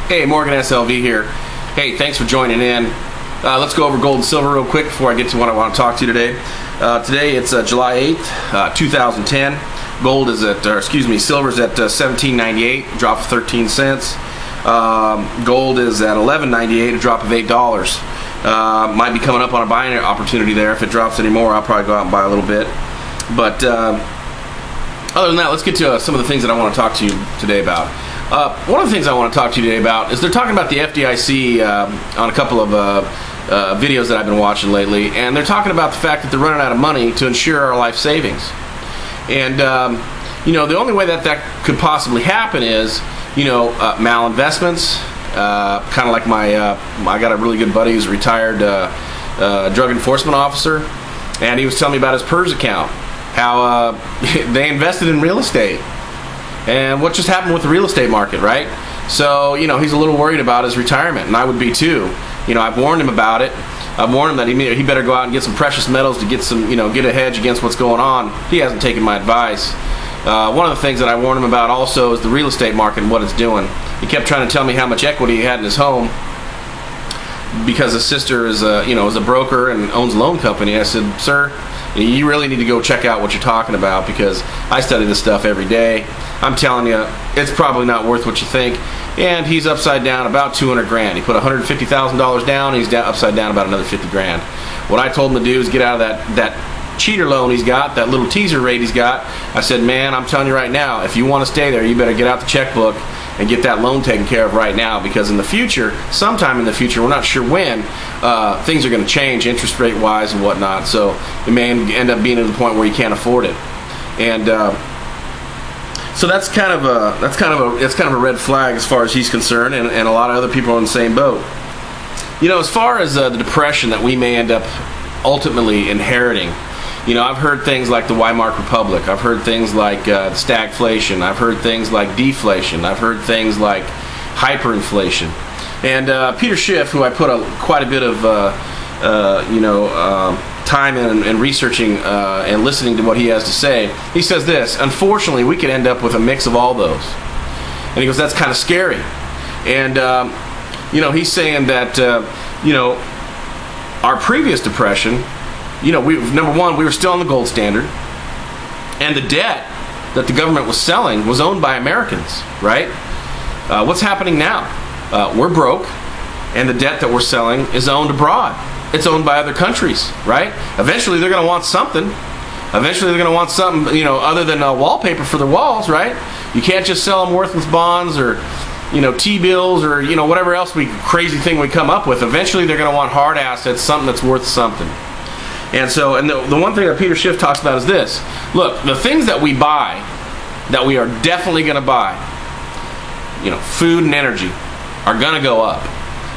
Hey, Morgan SLV here. Hey, thanks for joining in. Let's go over gold and silver real quick before I get to what I want to talk to you today. Today it's July 8th, 2010. Gold is at, silver's at $17.98, drop of 13 cents. Gold is at $11.98, a drop of $8. Might be coming up on a buying opportunity there. If it drops anymore, I'll probably go out and buy a little bit. But other than that, let's get to some of the things that I want to talk to you today about. One of the things I want to talk to you today about is they're talking about the FDIC on a couple of videos that I've been watching lately, and they're talking about the fact that they're running out of money to insure our life savings. And the only way that could possibly happen is malinvestments. Kind of like I got a really good buddy who's a retired drug enforcement officer, and he was telling me about his PERS account, how they invested in real estate. And what just happened with the real estate market, right? So, he's a little worried about his retirement, and I would be too. I've warned him about it. I've warned him that he better go out and get some precious metals to get some, get a hedge against what's going on. He hasn't taken my advice. One of the things that I warned him about also is the real estate market and what it's doing. He kept trying to tell me how much equity he had in his home because his sister is a broker and owns a loan company. I said, sir, you really need to go check out what you're talking about, because I study this stuff every day. I'm telling you, it's probably not worth what you think. And he's upside down about 200 grand. He put $150,000 down, and he's upside down about another 50 grand. What I told him to do is get out of that cheater loan he's got, that little teaser rate he's got. I said, man, I'm telling you right now, if you want to stay there, you better get out the checkbook and get that loan taken care of right now, because in the future, sometime in the future, we're not sure when, things are going to change interest rate wise and whatnot. So it may end up being to the point where you can't afford it. And so that's kind of a red flag as far as he's concerned, and a lot of other people are in the same boat. As far as the depression that we may end up ultimately inheriting, I've heard things like the Weimar Republic. I've heard things like stagflation. I've heard things like deflation. I've heard things like hyperinflation. And Peter Schiff, who I put quite a bit of time in researching and listening to what he has to say, he says this: unfortunately, we could end up with a mix of all those. And he goes, that's kind of scary. And he's saying that our previous depression, number one, we were still on the gold standard, and the debt that the government was selling was owned by Americans, right? What's happening now? We're broke, and the debt that we're selling is owned abroad. It's owned by other countries, right? Eventually, they're going to want something. Eventually, they're going to want something, other than wallpaper for their walls, right? You can't just sell them worthless bonds or T-bills or whatever else crazy thing we come up with. Eventually, they're going to want hard assets, something that's worth something. And so, the one thing that Peter Schiff talks about is this: look, the things that we buy, that we are definitely going to buy, food and energy, are going to go up.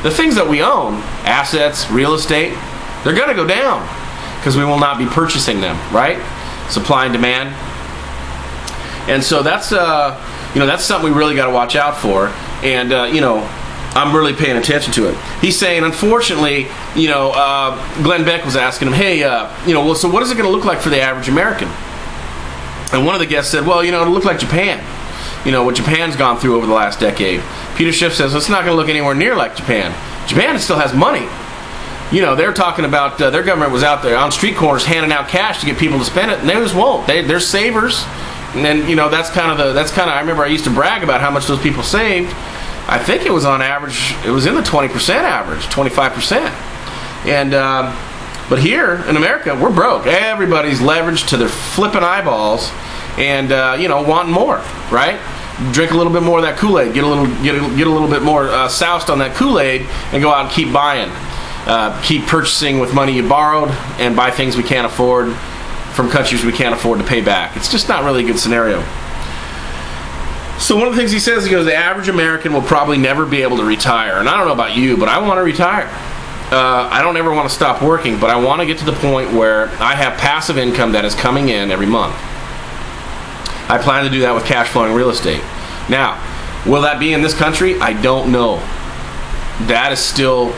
The things that we own, assets, real estate, they're going to go down because we will not be purchasing them, right? Supply and demand. And so that's that's something we really got to watch out for. And I'm really paying attention to it. He's saying, unfortunately, Glenn Beck was asking him, hey, so what is it going to look like for the average American? And one of the guests said, well, it'll look like Japan. What Japan's gone through over the last decade. Peter Schiff says, well, it's not going to look anywhere near like Japan. Japan still has money. They're talking about their government was out there on street corners handing out cash to get people to spend it, and they just won't. They're savers. And then, that's kind of I remember I used to brag about how much those people saved. I think it was on average, it was in the 20% average, 25%. And but here in America, we're broke. Everybody's leveraged to their flipping eyeballs, and wanting more, right? Drink a little bit more of that Kool-Aid, get a little bit more soused on that Kool-Aid, and go out and keep buying, keep purchasing with money you borrowed, and buy things we can't afford from countries we can't afford to pay back. It's just not really a good scenario. So one of the things he says, he goes, the average American will probably never be able to retire. And I don't know about you, but I want to retire. I don't ever want to stop working, but I want to get to the point where I have passive income that is coming in every month. I plan to do that with cash flowing real estate. Now, will that be in this country? I don't know. That is still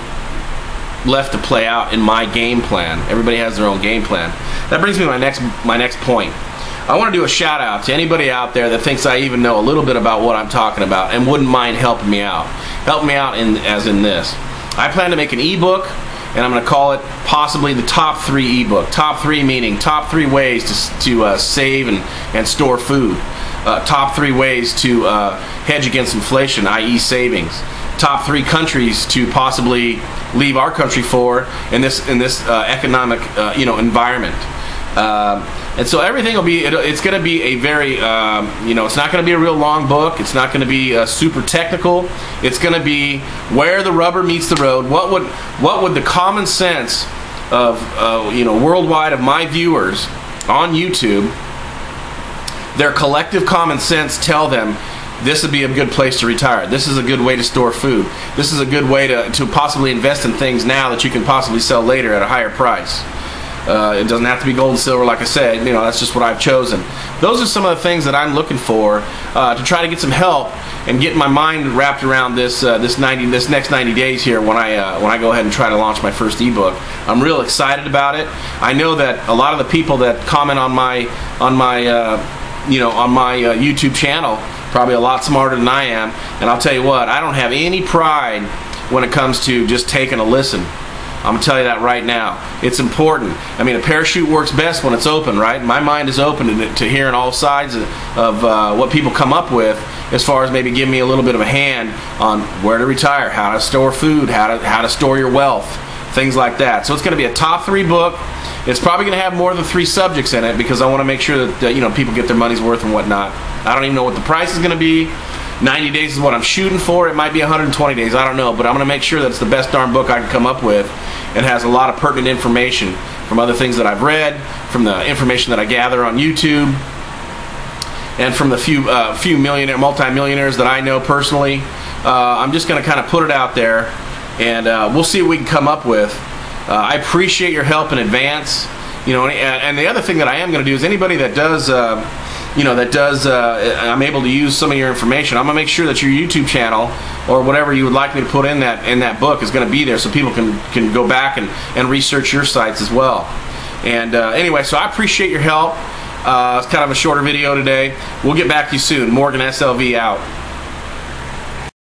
left to play out in my game plan. Everybody has their own game plan. That brings me to my next point. I want to do a shout out to anybody out there that thinks I even know a little bit about what I'm talking about and wouldn't mind helping me out. help me out as in this. I plan to make an ebook, and I'm going to call it possibly the top 3 ebook. Top 3 meaning top 3 ways to save and store food. Top 3 ways to hedge against inflation, i.e. savings. Top 3 countries to possibly leave our country for in this economic environment. And so everything will be, it's going to be a very, it's not going to be a real long book. It's not going to be super technical. It's going to be where the rubber meets the road. What would the common sense of, worldwide of my viewers on YouTube, their collective common sense tell them this would be a good place to retire. This is a good way to store food. This is a good way to possibly invest in things now that you can possibly sell later at a higher price. It doesn't have to be gold and silver, like I said. That's just what I've chosen. Those are some of the things that I'm looking for to try to get some help and get my mind wrapped around this next 90 days here when I go ahead and try to launch my first ebook. I'm real excited about it. I know that a lot of the people that comment on my YouTube channel probably a lot smarter than I am, and I'll tell you what, I don't have any pride when it comes to just taking a listen. I'm going to tell you that right now. It's important. I mean, a parachute works best when it's open, right? My mind is open to hearing all sides of what people come up with as far as maybe giving me a little bit of a hand on where to retire, how to store food, how to store your wealth, things like that. So it's going to be a top 3 book. It's probably going to have more than 3 subjects in it because I want to make sure that people get their money's worth and whatnot. I don't even know what the price is going to be. 90 days is what I'm shooting for. It might be 120 days. I don't know, but I'm going to make sure that it's the best darn book I can come up with and has a lot of pertinent information from other things that I've read, from the information that I gather on YouTube, and from the few multi-millionaires that I know personally. I'm just going to kind of put it out there, and we'll see what we can come up with. I appreciate your help in advance. And the other thing that I am going to do is anybody that does I'm able to use some of your information, I'm going to make sure that your YouTube channel or whatever you would like me to put in that book is going to be there so people can go back and research your sites as well. And anyway, so I appreciate your help. It's kind of a shorter video today. We'll get back to you soon. Morgan SLV out.